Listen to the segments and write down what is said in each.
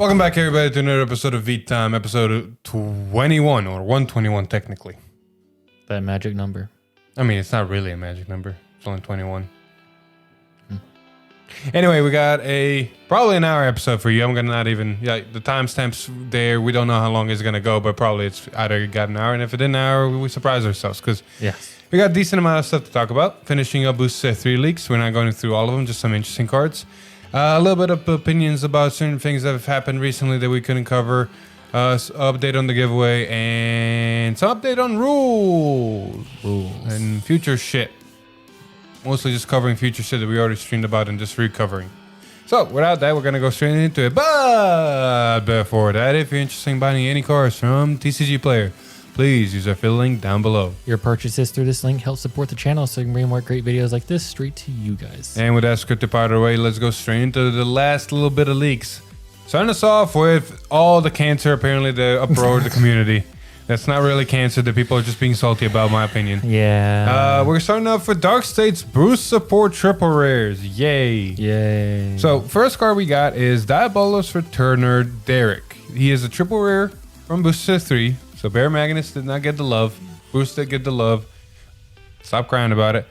Welcome back, everybody, to another episode of V Time, episode 21, or 121, technically. That magic number. I mean, it's not really a magic number. It's only 21. Anyway, we got probably an hour episode for you. I'm going to not even, the timestamp's there. We don't know how long it's going to go, but probably it's either got an hour, and if it did an hour, we surprise ourselves, because we got a decent amount of stuff to talk about. Finishing up Boost Set 3 leaks. We're not going through all of them, just some interesting cards. A little bit of opinions about certain things that have happened recently that we couldn't cover. Update on the giveaway, and some update on rules and future shit. Mostly just covering future shit that we already streamed about and just recovering. So without that, we're gonna go straight into it. But before that, if you're interested in buying any cards from TCG Player, please use our affiliate link down below. Your purchases through this link help support the channel so we can bring more great videos like this straight to you guys. And with that scripted part of the way, let's go straight into the last little bit of leaks. Starting us off with all the cancer, apparently the uproar of the community. That's not really cancer that people are just being salty about, in my opinion. Yeah. We're starting off with Dark State's Boost Support Triple Rares. Yay. So first card we got is Diabolos Returner Derek. He is a triple rare from Booster 3. So Bear Magnus did not get the love. Boost did get the love. Stop crying about it.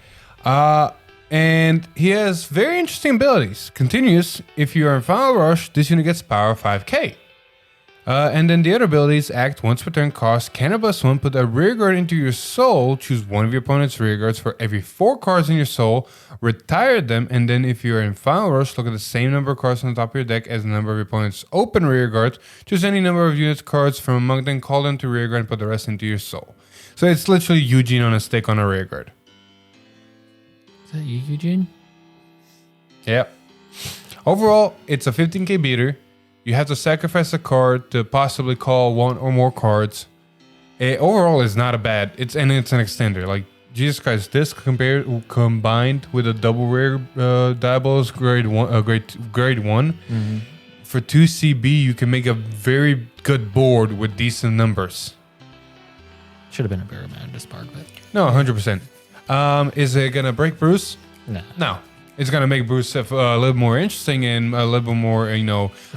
And he has very interesting abilities. Continuous. If you are in Final Rush, this unit gets power 5k. And then the other abilities act once per turn, cost Cannabis 1, put a rear guard into your soul, choose one of your opponent's rear guards for every 4 cards in your soul, retire them, and then if you are in Final Rush, look at the same number of cards on the top of your deck as the number of your opponent's open rear guards, choose any number of units cards from among them, call them to rear guard, and put the rest into your soul. So it's literally Eugene on a stick on a rear guard. Is that you, Eugene? Yep. Overall, it's a 15k beater. You have to sacrifice a card to possibly call one or more cards. Overall, it's not a bad. It's an extender. Like Jesus Christ, this combined with a double rare Diabolos grade one, for 2 CB, you can make a very good board with decent numbers. Should have been a Bear Magnus spark, but no, 100%. Is it gonna break Bruce? No. It's going to make Bruce a little more interesting and a little bit more,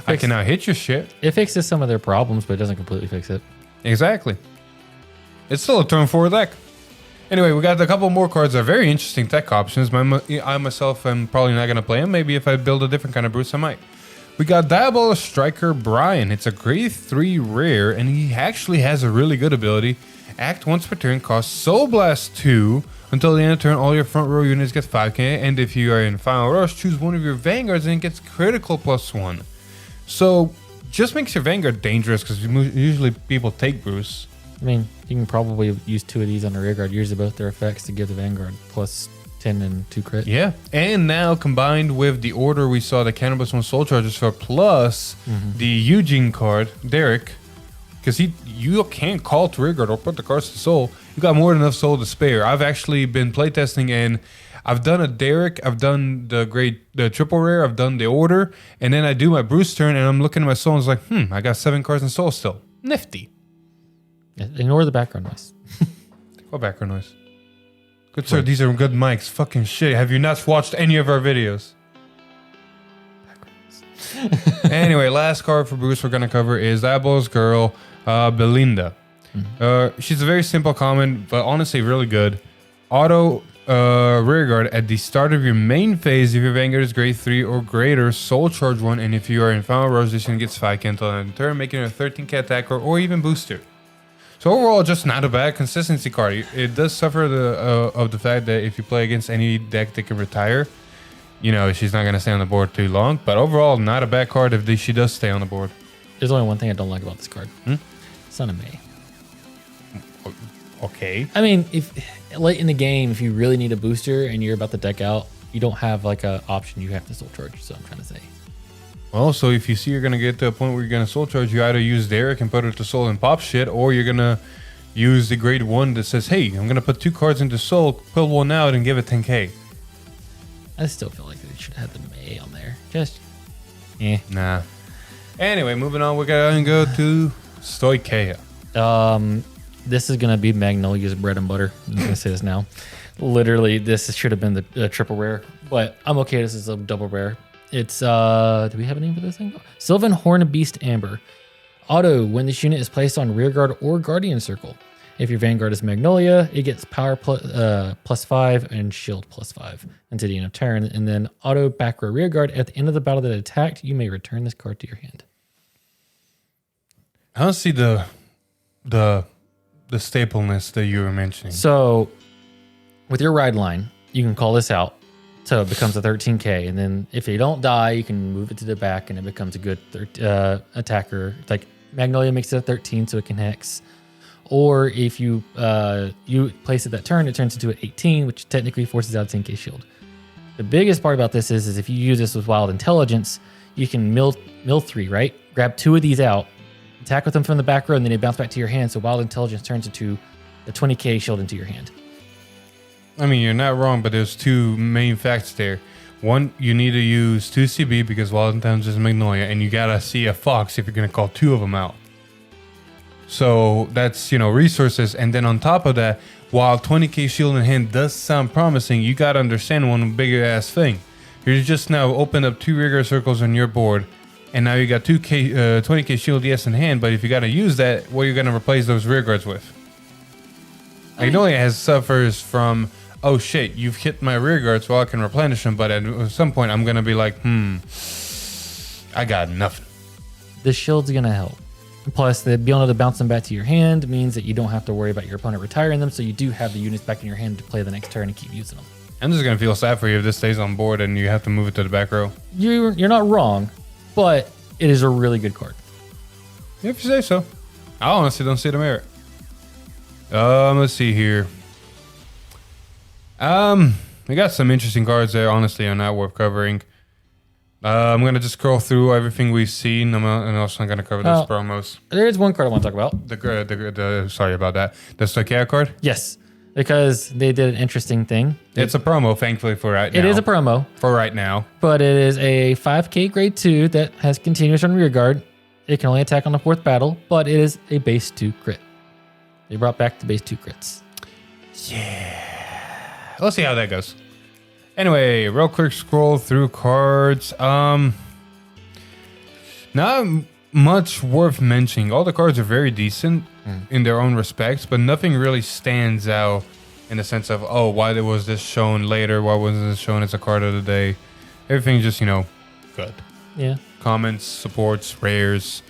I can now hit your shit. It fixes some of their problems, but it doesn't completely fix it. Exactly. It's still a turn 4 deck. Anyway, we got a couple more cards that are very interesting tech options. I myself am probably not going to play them. Maybe if I build a different kind of Bruce, I might. We got Diabolos Striker Brian. It's a grade 3 rare, and he actually has a really good ability. Act once per turn, cost Soul Blast 2. Until the end of turn, all your front row units get 5k, and if you are in Final Rush, choose one of your Vanguards and it gets critical +1. So, just makes your Vanguard dangerous because usually people take Bruce. I mean, you can probably use 2 of these on a rear guard, use both their effects to give the Vanguard +10 and 2 crit. Yeah, and now combined with the order we saw the Cannabis 1 Soul Charges for, plus the Eugene card, Derek, because you can't call to rear guard or put the cards to soul. You got more than enough soul to spare. I've actually been playtesting and I've done a Derek, I've done the triple rare, I've done the order, and then I do my Bruce turn and I'm looking at my soul and it's like, I got 7 cards in soul still. Nifty. Ignore the background noise. What background noise? Good sir, these are good mics. Fucking shit. Have you not watched any of our videos? Anyway, last card for Bruce we're gonna cover is Diabolos Girl, Belinda. She's a very simple common, but honestly really good. Auto rearguard at the start of your main phase if your Vanguard is grade 3 or greater, soul charge 1, and if you are in Final Rush, this unit gets 5k until end of turn, making her a 13k attacker or even booster. So overall, just not a bad consistency card. It does suffer of the fact that if you play against any deck that can retire, she's not going to stay on the board too long. But overall, not a bad card if she does stay on the board. There's only one thing I don't like about this card. Son of May. Okay. I mean, if late in the game, if you really need a booster and you're about to deck out, you don't have like a option. You have to soul charge. So I'm trying to say. Well, so if you see you're going to get to a point where you're going to soul charge, you either use Derek and put it to soul and pop shit, or you're going to use the grade 1 that says, hey, I'm going to put 2 cards into soul, pull one out, and give it 10k. I still feel like they should have the May on there. Just, Nah. Anyway, moving on, we're going to go to Stoicheia. This is going to be Magnolia's bread and butter. I'm going to say this now. Literally, this should have been the triple rare, but I'm okay. This is a double rare. It's do we have a name for this thing? Sylvan Horn Beast Amber. Auto, when this unit is placed on rearguard or guardian circle. If your Vanguard is Magnolia, it gets power +5 and shield +5 until the end of turn. And then auto back row rearguard. At the end of the battle that it attacked, you may return this card to your hand. I don't see the stapleness that you were mentioning. So with your ride line, you can call this out. So it becomes a 13K. And then if you don't die, you can move it to the back and it becomes a good attacker. Like Magnolia makes it a 13 so it can hex. Or if you place it that turn, it turns into an 18, which technically forces out a 10K shield. The biggest part about this is if you use this with Wild Intelligence, you can mill 3, right? Grab 2 of these out, attack with them from the back row, and then they bounce back to your hand. So Wild Intelligence turns into a 20K shield into your hand. I mean, you're not wrong, but there's 2 main facts there. One, you need to use 2 CB because Wild Intelligence is Magnolia, and you gotta see a Fox if you're gonna call 2 of them out. So that's, resources. And then on top of that, while 20K shield in hand does sound promising, you got to understand one bigger ass thing. You just now opened up 2 rigor circles on your board, and now you got 20K shield in hand, but if you got to use that, what are you going to replace those rear guards with? Magnolia suffers from, oh shit, you've hit my rear guards, well I can replenish them, but at some point I'm going to be like, I got nothing. The shield's going to help. Plus, the being able to bounce them back to your hand means that you don't have to worry about your opponent retiring them, so you do have the units back in your hand to play the next turn and keep using them. I'm just going to feel sad for you if this stays on board and you have to move it to the back row. You're not wrong, but it is a really good card. If you say so. I honestly don't see the merit. Let's see here. We got some interesting cards there, honestly, are not worth covering. I'm going to just scroll through everything we've seen. I'm also going to cover those promos. There is one card I want to talk about. Sorry about that. The Stoichea card? Yes, because they did an interesting thing. It's a promo, thankfully, for right now. It is a promo. For right now. But it is a 5K grade 2 that has continuous on rear guard. It can only attack on the 4th battle, but it is a base 2 crit. They brought back the base 2 crits. Yeah. Let's see how that goes. Anyway, real quick scroll through cards. Not much worth mentioning. All the cards are very decent in their own respects, but nothing really stands out in the sense of, oh, why was this shown later? Why wasn't this shown as a card of the day? Everything's just, good. Yeah. Comments, supports, rares,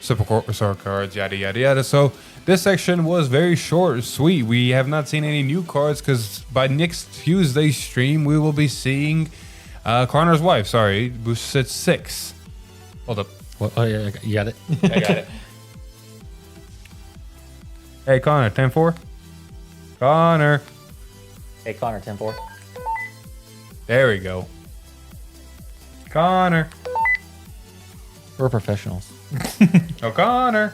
support cards, yada, yada, yada. So this section was very short, sweet. We have not seen any new cards because by next Tuesday's stream, we will be seeing Connor's wife. Sorry, boosted 6. Hold up. Well, oh, yeah, you got it. I got it. Hey, Connor, 10-4. Connor. Hey, Connor, 10-4. There we go. Connor. We're professionals. Oh, Connor.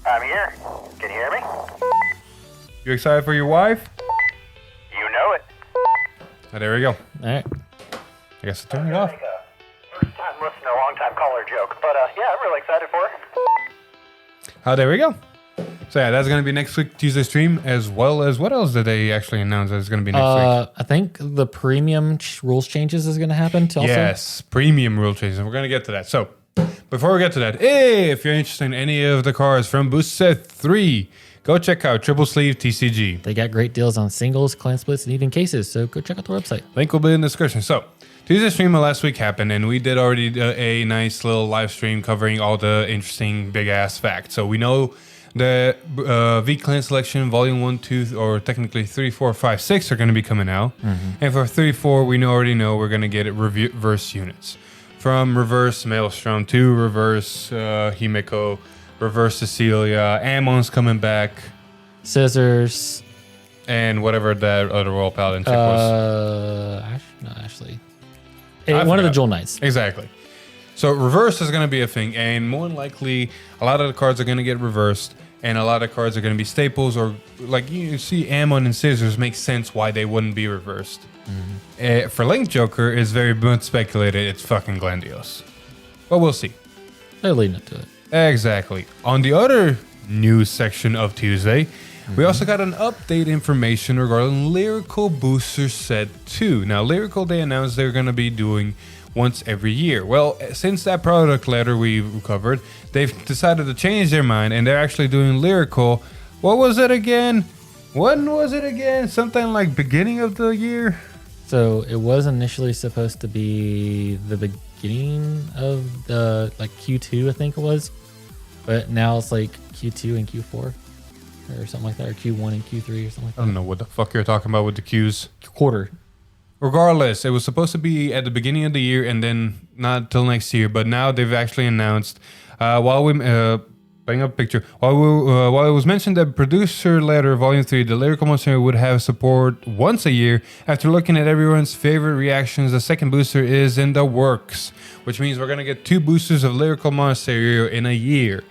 I'm here. Can you hear me? You excited for your wife? You know it. Oh, there we go. All right. I guess I'll turn it off. Like a first time listener, long time caller joke. But yeah, I'm really excited for it. Oh, there we go. So yeah, that's going to be next week Tuesday stream, as well as what else did they actually announce that is going to be next week? I think the premium rules changes is going to happen too. Yes, premium rule changes. And we're going to get to that. So before we get to that, hey, if you're interested in any of the cards from Boost Set 3, go check out Triple Sleeve TCG. They got great deals on singles, clan splits, and even cases. So go check out the website. Link will be in the description. So Tuesday stream of last week happened, and we did already a nice little live stream covering all the interesting big ass facts. So we know the V Clan Selection Volume 1, 2, or technically 3, 4, 5, 6 are going to be coming out. And for 3, 4, we already know we're going to get reverse units. From Reverse Maelstrom to Reverse Himeko, Reverse Cecilia, Ammon's coming back. Scissors. And whatever that other Royal Paladin chick was. Ashley. One of the Jewel Knights. Exactly. So reverse is going to be a thing, and more than likely, a lot of the cards are going to get reversed, and a lot of cards are going to be staples, or like you see Ammon and Scissors makes sense why they wouldn't be reversed. For Link Joker, it's very much speculated it's fucking Glandios. But we'll see. They're leading up to it. Exactly. On the other news section of Tuesday, We also got an update information regarding Lyrical Booster Set 2. Now, Lyrical, they announced they're going to be doing once every year. Well, since that product letter we covered, they've decided to change their mind, and they're actually doing Lyrical. What was it again? When was it again? Something like beginning of the year? So it was initially supposed to be the beginning of the Q2, I think it was. But now it's like Q2 and Q4 or something like that, or Q1 and Q3 or something like that. I don't know what the fuck you're talking about with the Qs. Quarter. Regardless, it was supposed to be at the beginning of the year and then not till next year. But now they've actually announced, bring up a picture. While it was mentioned that producer letter volume 3, the Lyrical Monster would have support once a year, after looking at everyone's favorite reactions, the second booster is in the works, which means we're going to get 2 boosters of Lyrical Monster in a year.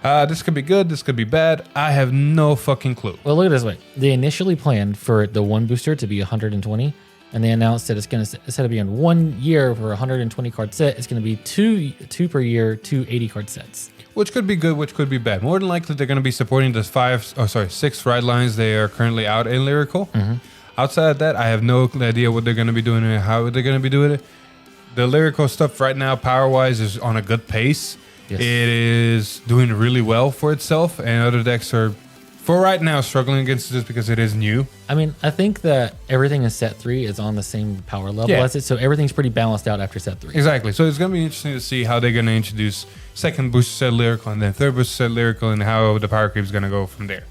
This could be good, this could be bad. I have no fucking clue. Well, look at it this way. They initially planned for the one booster to be 120, and they announced that it's going to, instead of being 1 year for a 120 card set, it's going to be two per year, 2 80 card sets. Which could be good, which could be bad. More than likely, they're going to be supporting the 6 ride lines they are currently out in Lyrical. Outside of that, I have no idea what they're going to be doing and how they're going to be doing it. The Lyrical stuff right now, power-wise, is on a good pace. Yes. It is doing really well for itself, and other decks are, for right now, struggling against this because it is new. I mean, I think that everything in set 3 is on the same power level as it, so everything's pretty balanced out after set 3. Exactly. So it's going to be interesting to see how they're going to introduce second booster set Lyrical and then third booster set Lyrical, and how the power creep is going to go from there.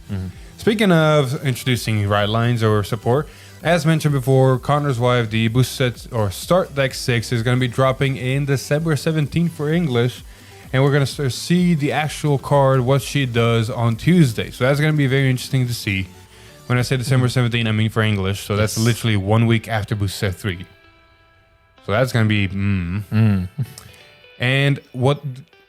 Speaking of introducing ride lines or support, as mentioned before, Connor's Wife, the booster set or start deck 6 is going to be dropping in December 17th for English. And we're going to see the actual card, what she does, on Tuesday. So that's going to be very interesting to see. When I say December 17th, I mean for English. So that's literally 1 week after Booster Set 3. So that's going to be... And what,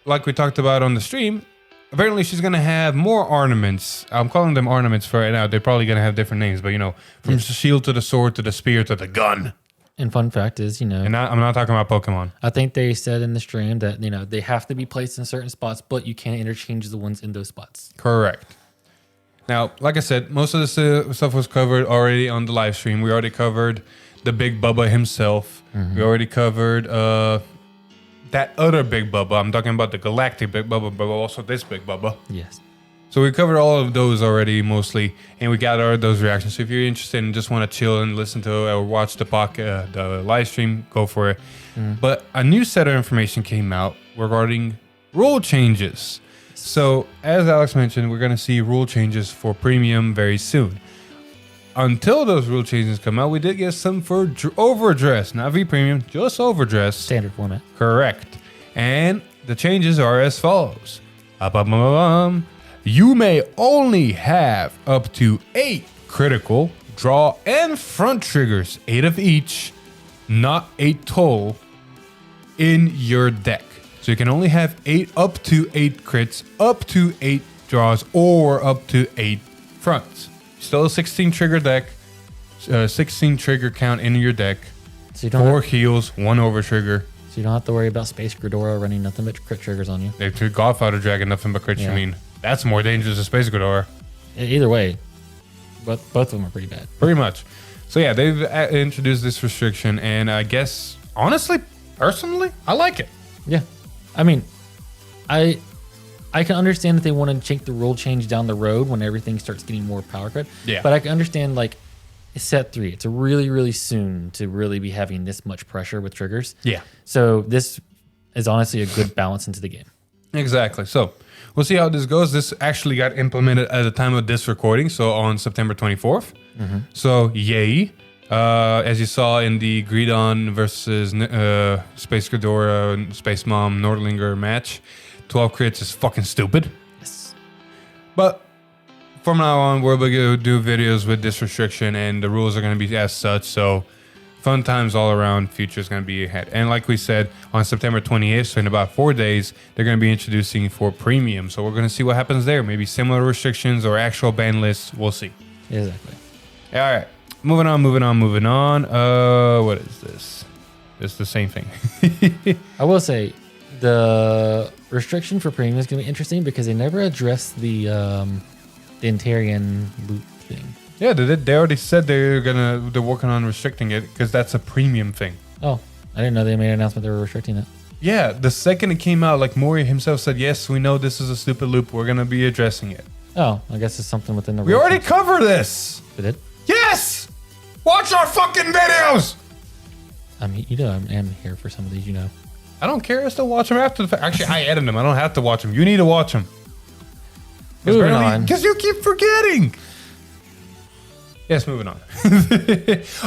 like we talked about on the stream, apparently she's going to have more ornaments. I'm calling them ornaments for right now. They're probably going to have different names. But, you know, from the shield to the sword to the spear to the gun. And fun fact is, you know... And I'm not talking about Pokemon. I think they said in the stream that, you know, they have to be placed in certain spots, but you can't interchange the ones in those spots. Correct. Now, like I said, most of this stuff was covered already on the live stream. We already covered the Big Bubba himself. We already covered that other Big Bubba. I'm talking about the Galactic Big Bubba, but also this Big Bubba. Yes. So we covered all of those already mostly, and we got all those reactions. So if you're interested and just want to chill and listen to or watch the live stream, go for it. But a new set of information came out regarding rule changes. So as Alex mentioned, we're going to see rule changes for Premium very soon. Until those rule changes come out, we did get some for Overdress, not V Premium, just Overdress. Standard format. Correct. And the changes are as follows. You may only have up to 8 critical, draw, and front triggers, 8 of each, not 8 total, in your deck. So you can only have up to 8 crits, up to 8 draws, or up to 8 fronts. Still a 16 trigger deck, 16 trigger count in your deck, so you don't 4 heals, 1 over trigger. So you don't have to worry about Space Gridora running nothing but crit triggers on you. They took Godfather Dragon, nothing but crits, you mean. That's more dangerous than Space Gridora. Either way, but both of them are pretty bad. Pretty much. So yeah, they've introduced this restriction, and I guess, honestly, personally, I like it. Yeah. I mean, I can understand that they want to take the rule change down the road when everything starts getting more power crit. Yeah. But I can understand, like, it's set 3. It's really, really soon to really be having this much pressure with triggers. Yeah. So this is honestly a good balance into the game. Exactly. So we'll see how this goes. This actually got implemented at the time of this recording, so on September 24th. So yay. As you saw in the Greedon versus Space Gridora and Space Mom Nordlinger match, 12 crits is fucking stupid. Yes. But from now on, we're going to do videos with this restriction, and the rules are going to be as such. So fun times all around. Future is going to be ahead. And like we said, on September 28th, so in about 4 days, they're going to be introducing for Premium. So we're going to see what happens there. Maybe similar restrictions or actual ban lists. We'll see. Exactly. All right. Moving on. What is this? It's the same thing. I will say the restriction for Premium is going to be interesting because they never addressed the The Antarian loot thing. Yeah, they already said they're working on restricting it because that's a premium thing. Oh, I didn't know they made an announcement they were restricting that. Yeah, the second it came out, like Mori himself said, yes, we know this is a stupid loop. We're gonna be addressing it. Oh, I guess it's something within the. We already covered this. We did. Yes. Watch our fucking videos. I mean, I'm here for some of these. I don't care. I still watch them after the fact. Actually, I edit them. I don't have to watch them. You need to watch them. Moving on. Because you keep forgetting. Yes, moving on.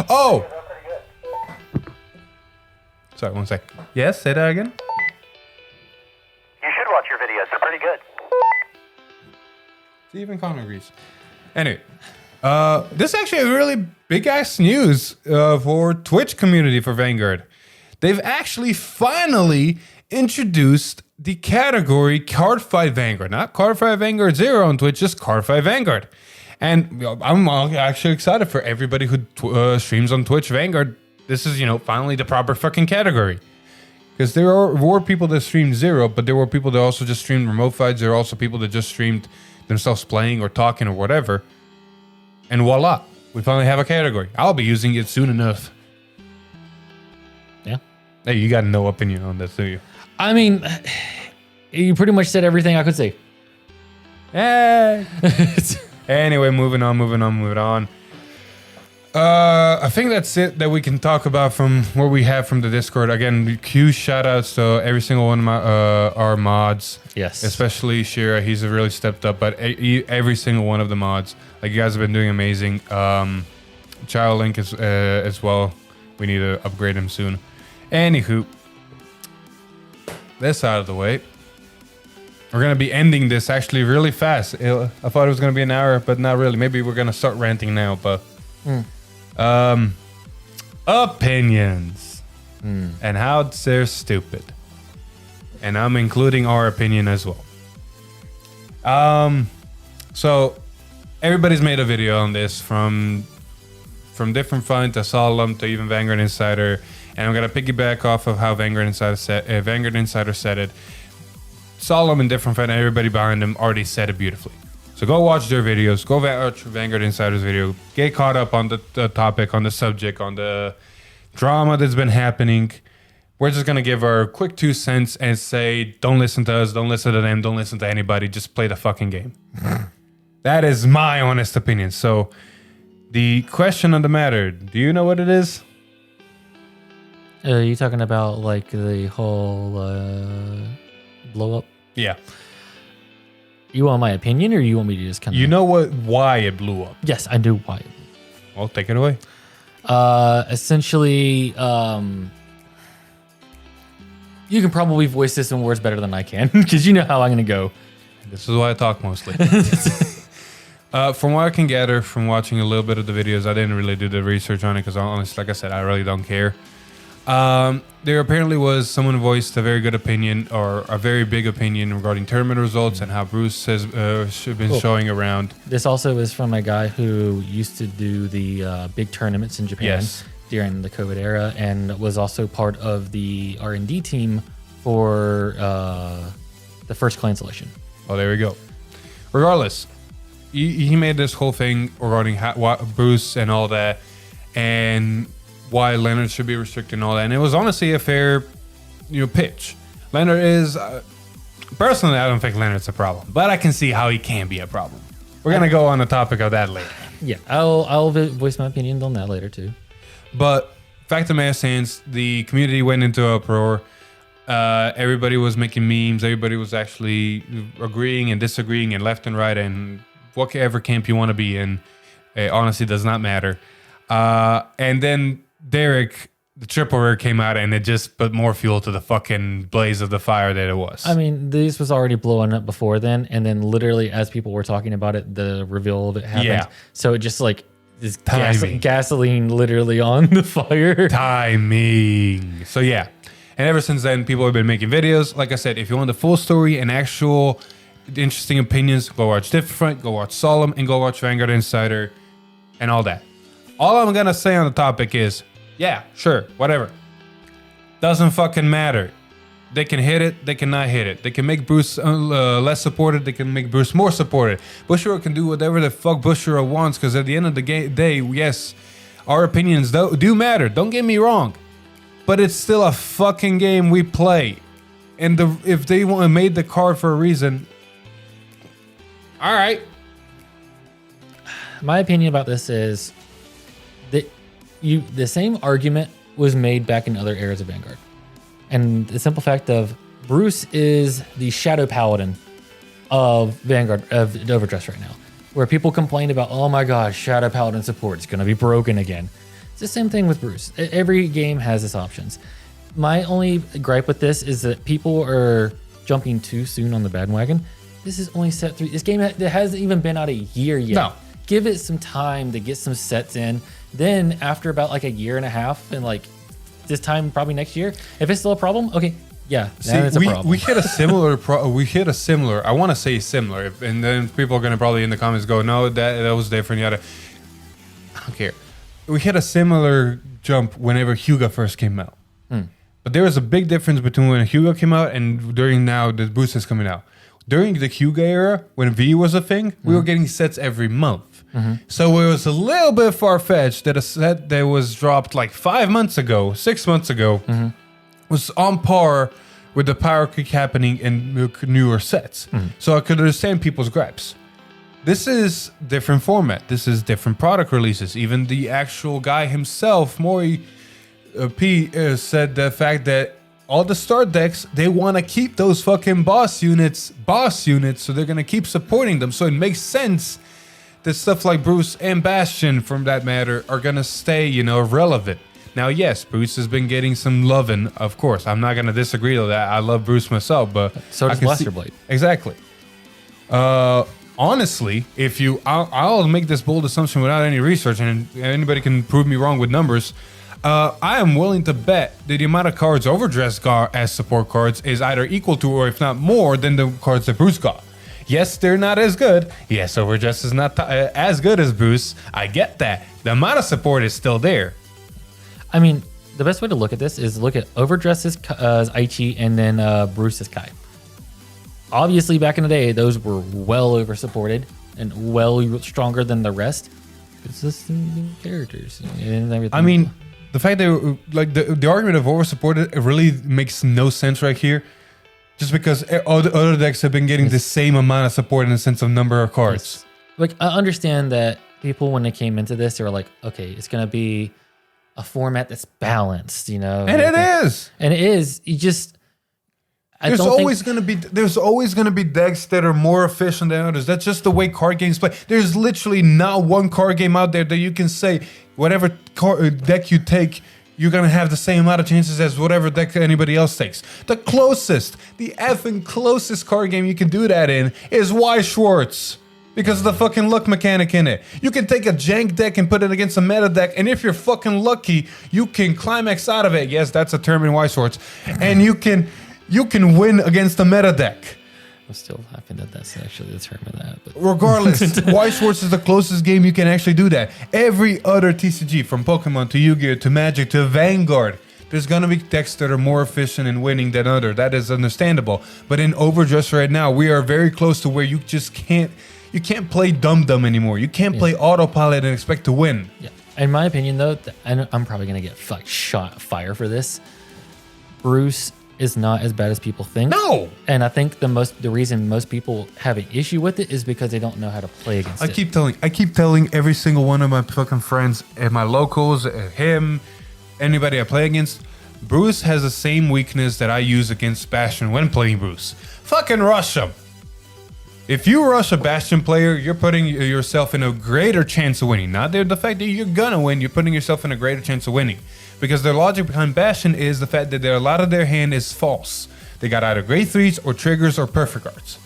Oh. Sorry, one sec. Yes, say that again. You should watch your videos. They're pretty good. See, even Connor agrees. Anyway, this is actually a really big ass news for Twitch community for Vanguard. They've actually finally introduced the category Cardfight Vanguard. Not Cardfight Vanguard 0 on Twitch, just Cardfight Vanguard. And I'm actually excited for everybody who streams on Twitch Vanguard. This is, finally the proper fucking category. Because there were people that streamed 0, but there were people that also just streamed remote fights. There were also people that just streamed themselves playing or talking or whatever. And voila, we finally have a category. I'll be using it soon enough. Yeah. Hey, you got no opinion on this, do you? I mean, you pretty much said everything I could say. Hey. Anyway, moving on. I think that's it that we can talk about from what we have from the Discord. Again, huge shout outs to every single one of our mods. Yes. Especially Shira. He's really stepped up, but every single one of the mods. Like, you guys have been doing amazing. Child Link as well. We need to upgrade him soon. Anywho, this out of the way. We're going to be ending this actually really fast. I thought it was going to be an hour, but not really. Maybe we're going to start ranting now, but... opinions and how they're stupid, and I'm including our opinion as well. So everybody's made a video on this from different fun to Solemn to even Vanguard Insider, and I'm gonna piggyback off of how Vanguard Insider said it. Solemn and different fun, everybody behind them already said it beautifully. So go watch their videos. Go watch Vanguard Insider's video. Get caught up on the topic, on the subject, on the drama that's been happening. We're just going to give our quick 2 cents and say, don't listen to us, don't listen to them, don't listen to anybody. Just play the fucking game. That is my honest opinion. So the question on the matter, do you know what it is? Are you talking about like the whole blow up? Yeah. You want my opinion, or you want me to just kind of... You know why it blew up? Yes, I do why it blew up. Well, take it away. Essentially, you can probably voice this in words better than I can, because you know how I'm going to go. This is why I talk mostly. From what I can gather from watching a little bit of the videos, I didn't really do the research on it because honestly, like I said, I really don't care. There apparently was someone who voiced a very good opinion or a very big opinion regarding tournament results and how Bruce has been showing around. This also is from a guy who used to do the big tournaments in Japan during the COVID era and was also part of the R&D team for the first clan selection. Oh, there we go. Regardless, he made this whole thing regarding Bruce and all that, and why Leonard should be restricted and all that. And it was honestly a fair, pitch. Leonard is, personally, I don't think Leonard's a problem, but I can see how he can be a problem. We're going to go on the topic of that later. Yeah, I'll voice my opinion on that later too. But fact of the matter stands, the community went into uproar. Everybody was making memes. Everybody was actually agreeing and disagreeing and left and right and whatever camp you want to be in. It honestly does not matter. And then Derek, the triple rare, came out and it just put more fuel to the fucking blaze of the fire that it was. I mean, this was already blowing up before then, and then literally as people were talking about it, the reveal of it happened. Yeah. So it just like this gasoline literally on the fire. Timing. So yeah. And ever since then, people have been making videos. Like I said, if you want the full story and actual interesting opinions, go watch Different, go watch Solemn, and go watch Vanguard Insider and all that. All I'm going to say on the topic is, yeah, sure, whatever. Doesn't fucking matter. They can hit it, they cannot hit it. They can make Bruce less supported, they can make Bruce more supported. Bushiroad can do whatever the fuck Bushiroad wants, because at the end of the day, yes, our opinions do matter. Don't get me wrong. But it's still a fucking game we play. And if they made the card for a reason, all right. My opinion about this is that the same argument was made back in other eras of Vanguard. And the simple fact of Bruce is the Shadow Paladin of Vanguard, of Overdress right now. Where people complain about, oh my gosh, Shadow Paladin support is going to be broken again. It's the same thing with Bruce. Every game has its options. My only gripe with this is that people are jumping too soon on the bandwagon. This is only set 3. This game it hasn't even been out a year yet. No. Give it some time to get some sets in. Then after about like a year and a half and like this time probably next year, if it's still a problem, okay, yeah, that's a problem. We hit a similar. I want to say similar, and then people are gonna probably in the comments go, no, that was different. Yada. I don't care. We hit a similar jump whenever Hyuga first came out, but there was a big difference between when Hyuga came out and during now the Boost is coming out. During the Hyuga era, when V was a thing, we were getting sets every month. So it was a little bit far-fetched that a set that was dropped like 6 months ago, was on par with the power kick happening in newer sets. So I could understand people's gripes. This is different format. This is different product releases. Even the actual guy himself, Mori P, said the fact that all the start decks, they want to keep those fucking boss units, so they're going to keep supporting them. So it makes sense that stuff like Bruce and Bastion, from that matter, are going to stay, relevant. Now, yes, Bruce has been getting some loving, of course. I'm not going to disagree with that. I love Bruce myself, but... So does Blaster Blade. Exactly. Honestly, I'll make this bold assumption without any research, and anybody can prove me wrong with numbers. I am willing to bet that the amount of cards Overdress got as support cards is either equal to, or if not more, than the cards that Bruce got. Yes, they're not as good. Yes, Overdress is not as good as Bruce. I get that. The amount of support is still there. I mean, the best way to look at this is look at Overdress as Aichi and then Bruce as Kai. Obviously, back in the day, those were well oversupported and well stronger than the rest. It's just new characters and everything. I mean, the fact that like the argument of oversupported, it really makes no sense right here. Just because all the other decks have been getting the same amount of support in the sense of number of cards. Yes. Like, I understand that people, when they came into this, they were like, okay, it's going to be a format that's balanced, And it is. And it is. You just... There's always going to be decks that are more efficient than others. That's just the way card games play. There's literally not one card game out there that you can say, whatever deck you take, you're going to have the same amount of chances as whatever deck anybody else takes. The effing closest card game you can do that in is Y Schwartz. Because of the fucking luck mechanic in it. You can take a jank deck and put it against a meta deck, and if you're fucking lucky, you can climax out of it. Yes, that's a term in Y Schwartz. And you can win against a meta deck. I'm still laughing that that's actually the term of that. But. Regardless, Y Schwartz is the closest game you can actually do that. Every other TCG, from Pokemon to Yu-Gi-Oh! To Magic to Vanguard, there's gonna be decks that are more efficient in winning than other. That is understandable. But in Overdress right now, we are very close to where you just can't play dum-dum anymore. You can't play autopilot and expect to win. Yeah. In my opinion, though, and I'm probably gonna get fire for this. Bruce is not as bad as people think. No. And I think the reason most people have an issue with it is because they don't know how to play against it. I keep telling every single one of my fucking friends and my locals, him, anybody I play against, Bruce has the same weakness that I use against Bastion when playing Bruce. Fucking rush him. If you rush a Bastion player, you're putting yourself in a greater chance of winning. Not the fact that you're gonna win, you're putting yourself in a greater chance of winning. Because their logic behind Bastion is the fact that a lot of their hand is false. They got either grade 3s or triggers or perfect arts.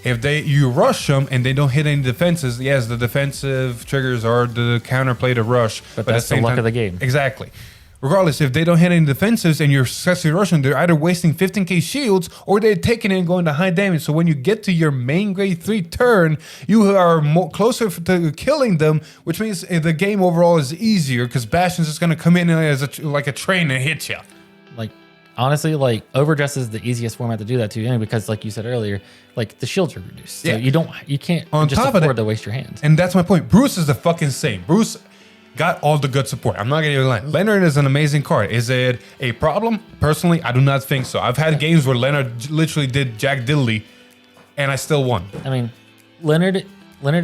If you rush them and they don't hit any defenses, yes, the defensive triggers are the counterplay to rush. But that's the luck of the game. Exactly. Regardless, if they don't hit any defensives and you're successfully rushing, they're either wasting 15k shields or they're taking it and going to high damage. So when you get to your main grade 3 turn, you are closer to killing them, which means the game overall is easier because Bastion's just going to come in as like a train and hit you. Like, honestly, like Overdress is the easiest format to do that to, because like you said earlier, like the shields are reduced. So you can't on just top afford of that, to waste your hand. And that's my point. Bruce is the fucking same. Bruce got all the good support. I'm not gonna even lie. Leonard is an amazing card. Is it a problem? Personally, I do not think so. I've had games where Leonard literally did Jack Diddley, and I still won. I mean, Leonard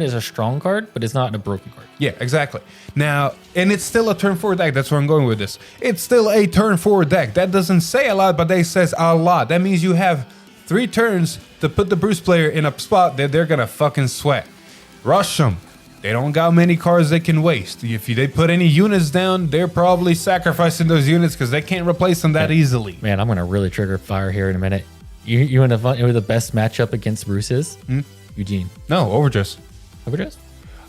is a strong card, but it's not a broken card. Yeah, exactly. Now, and it's still a turn 4 deck. That's where I'm going with this. It's still a turn 4 deck. That doesn't say a lot, but they says a lot. That means you have 3 turns to put the Bruce player in a spot that they're gonna fucking sweat. Rush them. They don't got many cards they can waste. If they put any units down, they're probably sacrificing those units because they can't replace them that easily. Man, I'm gonna really trigger fire here in a minute. You want to know the best matchup against Bruce is? Eugene. No, Overdress. Overdress?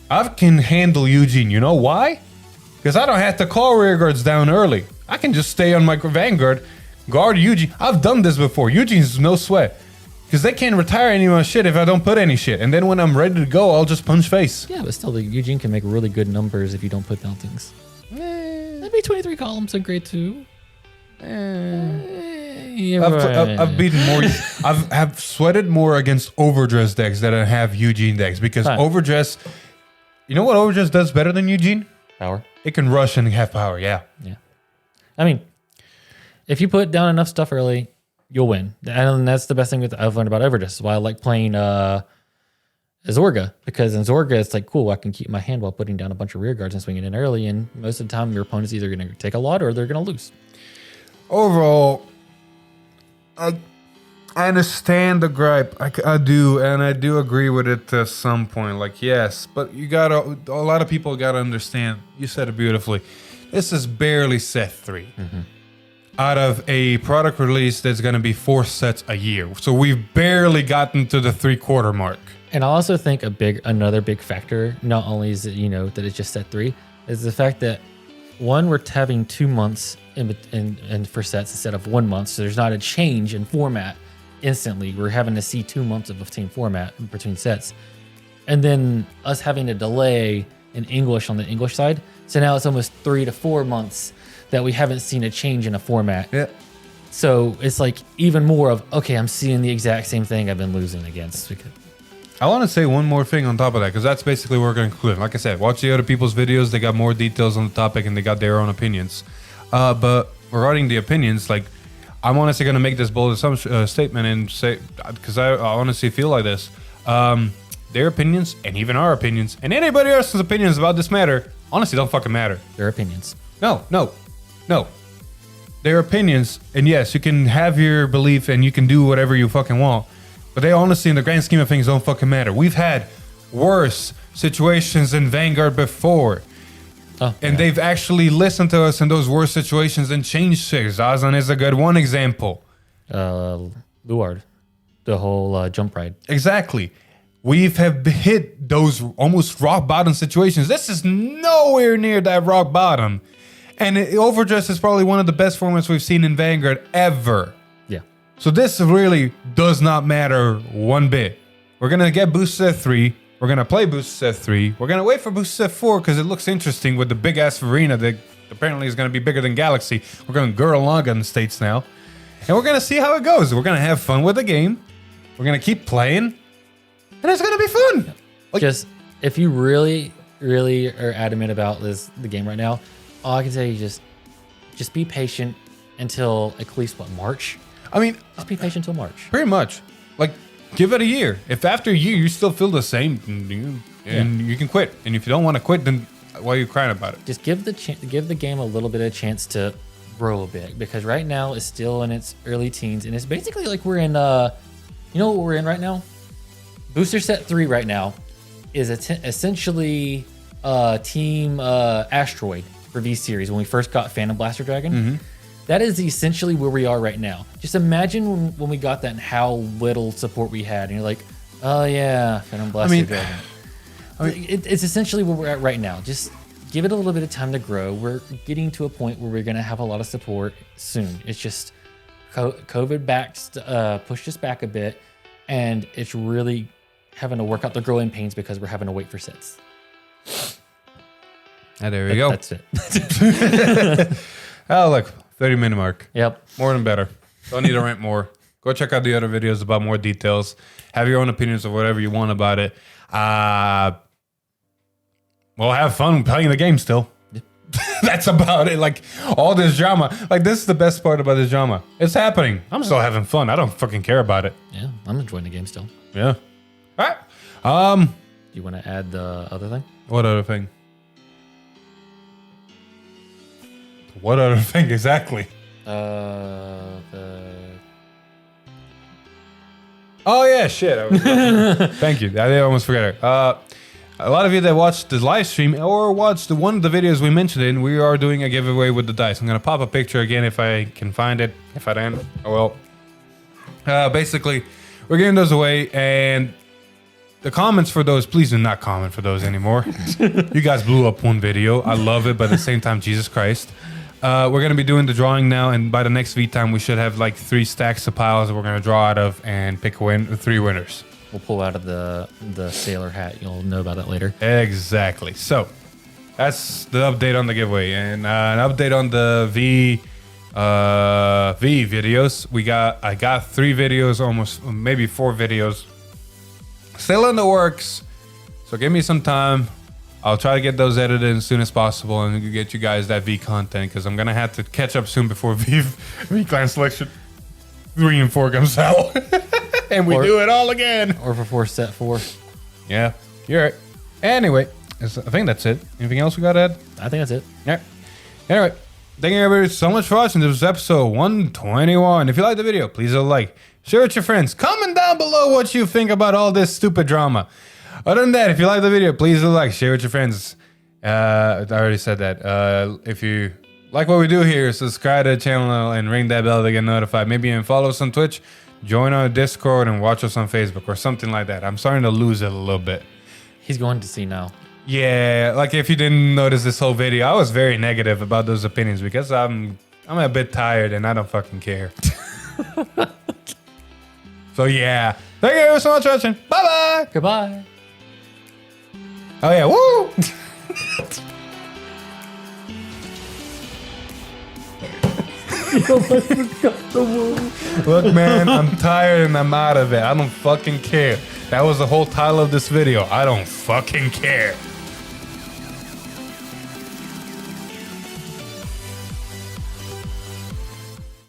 I can handle Eugene. You know why? Because I don't have to call rear guards down early. I can just stay on my Vanguard, guard Eugene. I've done this before. Eugene's no sweat. Because they can't retire any of my shit if I don't put any shit. And then when I'm ready to go, I'll just punch face. Yeah, but still, the Eugene can make really good numbers if you don't put down things. That'd be 23 columns in grade 2. I've beaten more. I've sweated more against Overdress decks than I have Eugene decks. Because Overdress, you know what Overdress does better than Eugene? Power. It can rush and have power, yeah. Yeah. I mean, if you put down enough stuff early, you'll win. And that's the best thing that I've learned about Overdress. That's why I like playing Azorga. Because in Zorga, it's like, cool, I can keep my hand while putting down a bunch of rear guards and swinging in early. And most of the time, your opponent's either going to take a lot or they're going to lose. Overall, I understand the gripe. I do, and I do agree with it to some point. Like, yes, but a lot of people gotta understand. You said it beautifully. This is barely set 3 out of a product release that's gonna be 4 sets a year. So we've barely gotten to the 3/4 mark. And I also think another big factor, not only is it, that it's just set 3, is the fact that one, we're having 2 months in for sets instead of 1 month, so there's not a change in format instantly. We're having to see 2 months of the same format between sets, and then us having a delay in English on the English side. So now it's almost 3 to 4 months that we haven't seen a change in a format. Yeah. So it's like even more of, okay, I'm seeing the exact same thing I've been losing against. I want to say one more thing on top of that, because that's basically where we're going to conclude. Like I said, watch the other people's videos. They got more details on the topic and they got their own opinions. But regarding the opinions, like, I'm honestly going to make this bold statement and say, because I honestly feel like this. Their opinions and even our opinions and anybody else's opinions about this matter honestly don't fucking matter. Their opinions. No. Their opinions, and yes, you can have your belief and you can do whatever you fucking want, but they honestly, in the grand scheme of things, don't fucking matter. We've had worse situations in Vanguard before. And they've actually listened to us in those worst situations and changed things. Zazan is a good one example. Luard, the whole jump ride. Exactly. We've have hit those almost rock bottom situations. This is nowhere near that rock bottom. And Overdress is probably one of the best formats we've seen in Vanguard ever. Yeah. So this really does not matter one bit. We're going to get boosted at 3. We're going to play boosted at 3. We're going to wait for boosted at 4 because it looks interesting with the big-ass arena that apparently is going to be bigger than Galaxy. We're going to Gurlanga in the States now. And we're going to see how it goes. We're going to have fun with the game. We're going to keep playing. And it's going to be fun. Like, just, if you really, really are adamant about the game right now, all I can say is just be patient until at least, March? I mean, just be patient until March. Pretty much. Like, give it a year. If after a year you still feel the same, and you can quit. And if you don't want to quit, then why are you crying about it? Just give the game a little bit of a chance to grow a bit, because right now it's still in its early teens, and it's basically like we're in, you know what we're in right now? Booster Set 3 right now is essentially Team Asteroid for V-Series when we first got Phantom Blaster Dragon. Mm-hmm. That is essentially where we are right now. Just imagine when we got that and how little support we had. And you're like, oh yeah, Phantom Blaster Dragon. It's essentially where we're at right now. Just give it a little bit of time to grow. We're getting to a point where we're going to have a lot of support soon. It's just COVID pushed us back a bit. And it's really having to work out the growing pains because we're having to wait for sets. There we go. That's it. Oh, look. 30-minute mark. Yep. More than better. Don't need to rant more. Go check out the other videos about more details. Have your own opinions of whatever you want about it. Well, have fun playing the game still. That's about it. Like, all this drama. Like, this is the best part about this drama. It's happening. I'm still having fun. I don't fucking care about it. Yeah, I'm enjoying the game still. Yeah. All right. Do you want to add the other thing? What other thing? What other thing exactly? Oh yeah, shit. Thank you. I almost forgot it. A lot of you that watched the live stream or watched one of the videos we mentioned in, we are doing a giveaway with the dice. I'm gonna pop a picture again if I can find it. If I don't, oh well. Basically, we're giving those away, and the comments for those, please do not comment for those anymore. You guys blew up one video. I love it, but at the same time, Jesus Christ. We're going to be doing the drawing now, and by the next V-Time, we should have like 3 stacks of piles that we're going to draw out of and pick 3 winners. We'll pull out of the sailor hat. You'll know about that later. Exactly. So, that's the update on the giveaway. And an update on the V videos. I got 3 videos, almost maybe 4 videos. Still in the works. So give me some time. I'll try to get those edited as soon as possible and get you guys that V content, because I'm going to have to catch up soon before V Clan Selection 3 and 4 comes out. And we do it all again. Or for set 4. Yeah, you're right. Anyway, I think that's it. Anything else we got to add? I think that's it. Yeah. Anyway, thank you everybody so much for watching. This was episode 121. If you liked the video, please leave a like. Share it with your friends. Comment down below what you think about all this stupid drama. Other than that, if you like the video, please leave a like. Share it with your friends. I already said that. If you like what we do here, subscribe to the channel and ring that bell to get notified. Maybe even follow us on Twitch. Join our Discord and watch us on Facebook or something like that. I'm starting to lose it a little bit. He's going to see now. Yeah, like if you didn't notice this whole video, I was very negative about those opinions because I'm a bit tired and I don't fucking care. So yeah, thank you so much for watching. Bye bye. Goodbye. Oh yeah, woo! Look, man, I'm tired and I'm out of it. I don't fucking care. That was the whole title of this video. I don't fucking care.